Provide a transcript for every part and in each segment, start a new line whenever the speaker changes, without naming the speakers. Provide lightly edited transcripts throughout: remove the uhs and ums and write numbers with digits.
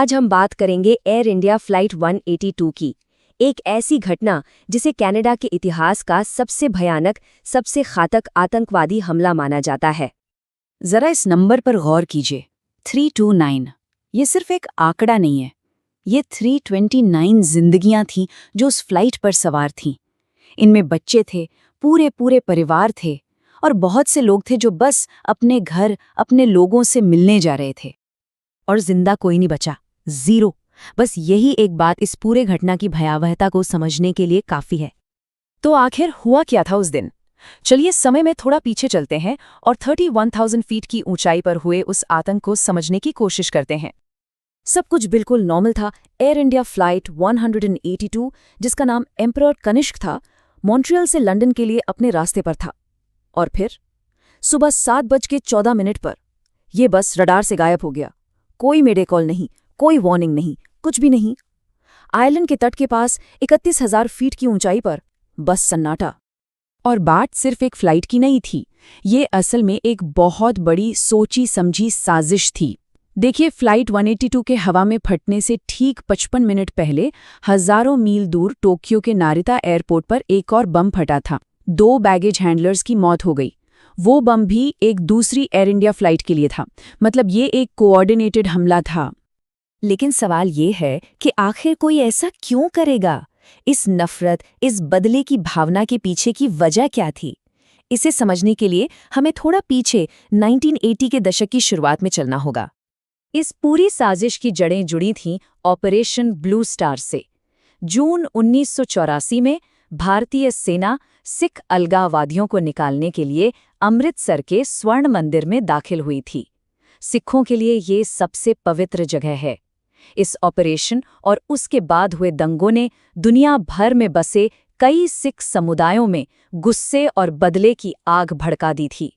आज हम बात करेंगे एयर इंडिया फ्लाइट 182 की। एक ऐसी घटना जिसे कनाडा के इतिहास का सबसे भयानक, सबसे घातक आतंकवादी हमला माना जाता है।
जरा इस नंबर पर गौर कीजिए, 329। ये सिर्फ एक आंकड़ा नहीं है, ये 329 जिंदगियां थीं जो उस फ्लाइट पर सवार थीं। इनमें बच्चे थे, पूरे पूरे परिवार थे और बहुत से लोग थे जो बस अपने घर, अपने लोगों से मिलने जा रहे थे। और जिंदा कोई नहीं बचा, जीरो। बस यही एक बात इस पूरे घटना की भयावहता को समझने के लिए काफी है। तो आखिर हुआ क्या था उस दिन? चलिए समय में थोड़ा पीछे चलते हैं और 31,000 फीट की ऊंचाई पर हुए उस आतंक को समझने की कोशिश करते हैं। सब कुछ बिल्कुल नॉर्मल था। एयर इंडिया फ्लाइट 182, जिसका नाम एम्परर कनिष्क था, मॉन्ट्रियल से लंदन के लिए अपने रास्ते पर था। और फिर सुबह 7:14 पर यह बस रडार से गायब हो गया। कोई मेडे कॉल नहीं, कोई वार्निंग नहीं, कुछ भी नहीं। आयरलैंड के तट के पास 31,000 फीट की ऊंचाई पर बस सन्नाटा। और बात सिर्फ एक फ्लाइट की नहीं थी, ये असल में एक बहुत बड़ी सोची समझी साजिश थी। देखिए, फ्लाइट 182 के हवा में फटने से ठीक 55 मिनट पहले हजारों मील दूर टोक्यो के नारिता एयरपोर्ट पर एक और बम फटा था। 2 बैगेज हैंडलर्स की मौत हो गई। वो बम भी एक दूसरी एयर इंडिया फ्लाइट के लिए था। मतलब ये एक कोऑर्डिनेटेड हमला था। लेकिन सवाल ये है कि आखिर कोई ऐसा क्यों करेगा? इस नफरत, इस बदले की भावना के पीछे की वजह क्या थी? इसे समझने के लिए हमें थोड़ा पीछे 1980 के दशक की शुरुआत में चलना होगा। इस पूरी साजिश की जड़ें जुड़ी थीं ऑपरेशन ब्लू स्टार से। जून 1984 में भारतीय सेना सिख अलगाववादियों को निकालने के लिए अमृतसर के स्वर्ण मंदिर में दाखिल हुई थी। सिखों के लिए ये सबसे पवित्र जगह है। इस ऑपरेशन और उसके बाद हुए दंगों ने दुनिया भर में बसे कई सिख समुदायों में गुस्से और बदले की आग भड़का दी थी।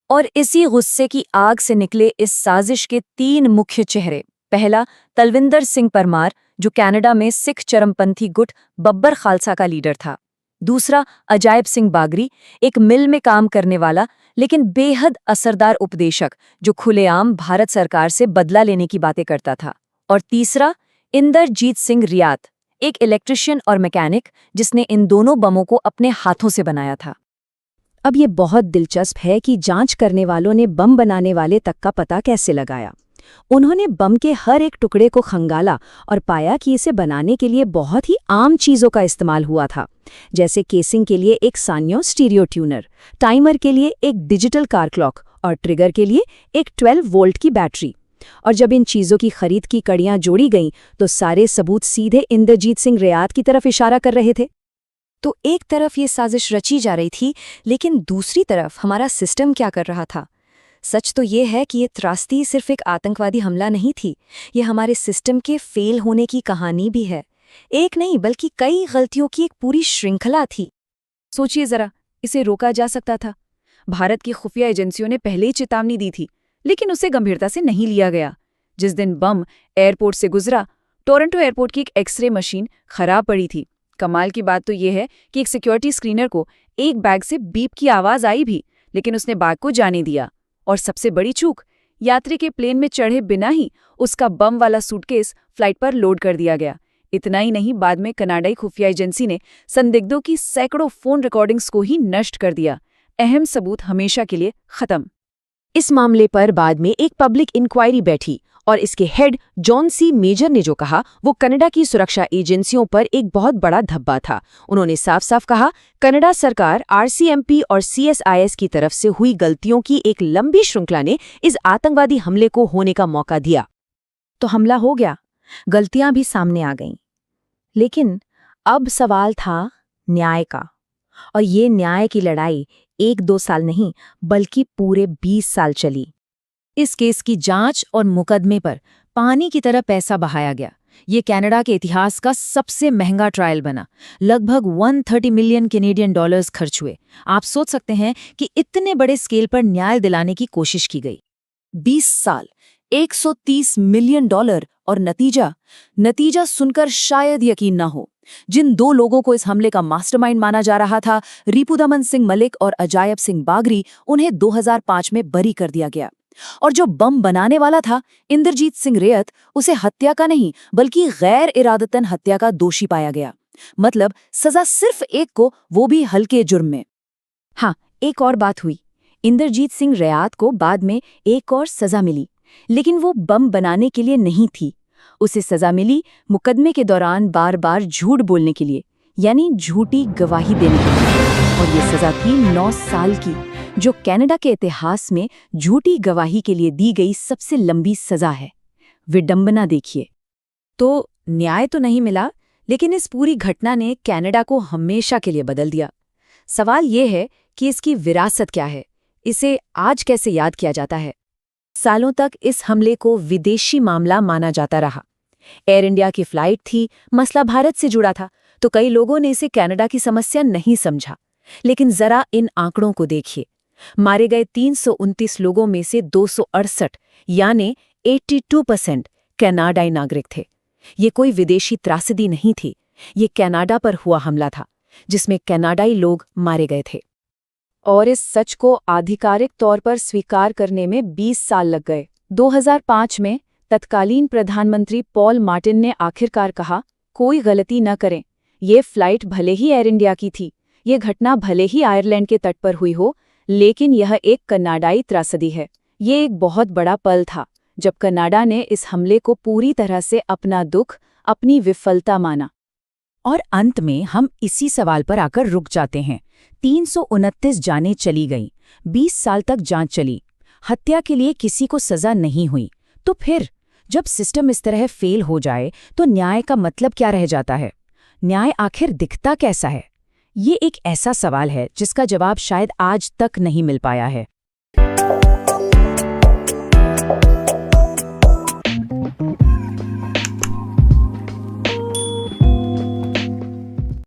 और इसी गुस्से की आग से निकले इस साजिश के 3 मुख्य चेहरे। पहला, तलविंदर सिंह परमार, जो कनाडा में सिख चरमपंथी गुट बब्बर खालसा का लीडर था। दूसरा, अजायब सिंह बागरी, एक मिल में काम करने वाला लेकिन बेहद असरदार उपदेशक, जो खुलेआम भारत सरकार से बदला लेने की बातें करता था। और तीसरा, इंदरजीत सिंह रियात, एक इलेक्ट्रिशियन और मैकेनिक, जिसने इन दोनों बमों को अपने हाथों से बनाया था। अब ये बहुत दिलचस्प है कि जांच करने वालों ने बम बनाने वाले तक का पता कैसे लगाया। उन्होंने बम के हर एक टुकड़े को खंगाला और पाया कि इसे बनाने के लिए बहुत ही आम चीज़ों का इस्तेमाल हुआ था, जैसे केसिंग के लिए एक सान्यो स्टीरियो ट्यूनर, टाइमर के लिए एक डिजिटल कार क्लॉक और ट्रिगर के लिए एक 12 वोल्ट की बैटरी। और जब इन चीज़ों की खरीद की कड़ियां जोड़ी गईं तो सारे सबूत सीधे इंदरजीत सिंह रियात की तरफ इशारा कर रहे थे। तो एक तरफ ये साजिश रची जा रही थी, लेकिन दूसरी तरफ हमारा सिस्टम क्या कर रहा था? सच तो ये है कि ये त्रासदी सिर्फ एक आतंकवादी हमला नहीं थी, ये हमारे सिस्टम के फेल होने की कहानी भी है। एक नहीं बल्कि कई गलतियों की एक पूरी श्रृंखला थी। सोचिए जरा, इसे रोका जा सकता था। भारत की खुफिया एजेंसियों ने पहले ही चेतावनी दी थी, लेकिन उसे गंभीरता से नहीं लिया गया। जिस दिन बम एयरपोर्ट से गुजरा, टोरंटो एयरपोर्ट की एक एक्सरे मशीन खराब पड़ी थी। कमाल की बात तो ये है कि एक सिक्योरिटी स्क्रीनर को एक बैग से बीप की आवाज आई भी, लेकिन उसने बैग को जाने दिया। और सबसे बड़ी चूक, यात्री के प्लेन में चढ़े बिना ही उसका बम वाला सूटकेस फ्लाइट पर लोड कर दिया गया। इतना ही नहीं, बाद में कनाडाई खुफिया एजेंसी ने संदिग्धों की सैकड़ों फोन रिकॉर्डिंग्स को ही नष्ट कर दिया। अहम सबूत हमेशा के लिए खत्म। इस मामले पर बाद में एक पब्लिक इंक्वायरी बैठी और इसके हेड जॉन सी मेजर ने जो कहा वो कनाडा की सुरक्षा एजेंसियों पर एक बहुत बड़ा धब्बा था। उन्होंने साफ साफ कहा, कनाडा सरकार, RCMP और CSIS की तरफ से हुई गलतियों की एक लंबी श्रृंखला ने इस आतंकवादी हमले को होने का मौका दिया। तो हमला हो गया, गलतियां भी सामने आ गईं, लेकिन अब सवाल था न्याय का। और ये न्याय की लड़ाई 1-2 साल नहीं बल्कि पूरे 20 साल चली। इस केस की जांच और मुकदमे पर पानी की तरह पैसा बहाया गया। ये कनाडा के इतिहास का सबसे महंगा ट्रायल बना। लगभग 130 मिलियन कैनेडियन डॉलर्स खर्च हुए। आप सोच सकते हैं कि इतने बड़े स्केल पर न्याय दिलाने की कोशिश की गई। 20 साल, 130 मिलियन डॉलर और नतीजा सुनकर शायद यकीन ना हो। जिन 2 लोगों को इस हमले का मास्टरमाइंड माना जा रहा था, रिपुदमन सिंह मलिक और अजायब सिंह बागरी, उन्हें 2005 में बरी कर दिया गया। और जो बम बनाने वाला था इंद्रजीत सिंह रेयत, उसे हत्या का नहीं बल्कि गैर इरादतन हत्या का दोषी पाया गया। मतलब सजा सिर्फ एक को, वो भी हल्के जुर्म में।
हाँ, एक और बात हुई। इंद्रजीत सिंह रेयात को बाद में एक और सजा मिली, लेकिन वो बम बनाने के लिए नहीं थी। उसे सजा मिली मुकदमे के दौरान बार बार झूठ बोलने के लिए, यानी झूठी गवाही देने के लिए। और ये सजा थी 9 साल की, जो कनाडा के इतिहास में झूठी गवाही के लिए दी गई सबसे लंबी सजा है। विडंबना देखिए। तो न्याय तो नहीं मिला, लेकिन इस पूरी घटना ने कनाडा को हमेशा के लिए बदल दिया। सवाल ये है कि इसकी विरासत क्या है, इसे आज कैसे याद किया जाता है। सालों तक इस हमले को विदेशी मामला माना जाता रहा। एयर इंडिया की फ्लाइट थी, मसला भारत से जुड़ा था, तो कई लोगों ने इसे कनाडा की समस्या नहीं समझा। लेकिन जरा इन आंकड़ों को देखिए। मारे गए 329 लोगों में से 268 यानी 82% कनाडाई नागरिक थे। ये कोई विदेशी त्रासदी नहीं थी, ये कनाडा पर हुआ हमला था, जिसमें कनाडाई लोग मारे गए थे। और इस सच को आधिकारिक तौर पर स्वीकार करने में 20 साल लग गए। 2005 में तत्कालीन प्रधानमंत्री पॉल मार्टिन ने आखिरकार कहा, कोई गलती न करें, ये फ्लाइट भले ही एयर इंडिया की थी, ये घटना भले ही आयरलैंड के तट पर हुई हो, लेकिन यह एक कनाडाई त्रासदी है। ये एक बहुत बड़ा पल था जब कनाडा ने इस हमले को पूरी तरह से अपना दुख, अपनी विफलता माना।
और अंत में हम इसी सवाल पर आकर रुक जाते हैं। 329 जानें चली गईं, 20 साल तक जांच चली, हत्या के लिए किसी को सजा नहीं हुई। तो फिर जब सिस्टम इस तरह फेल हो जाए तो न्याय का मतलब क्या रह जाता है? न्याय आखिर दिखता कैसा है? ये एक ऐसा सवाल है जिसका जवाब शायद आज तक नहीं मिल पाया है।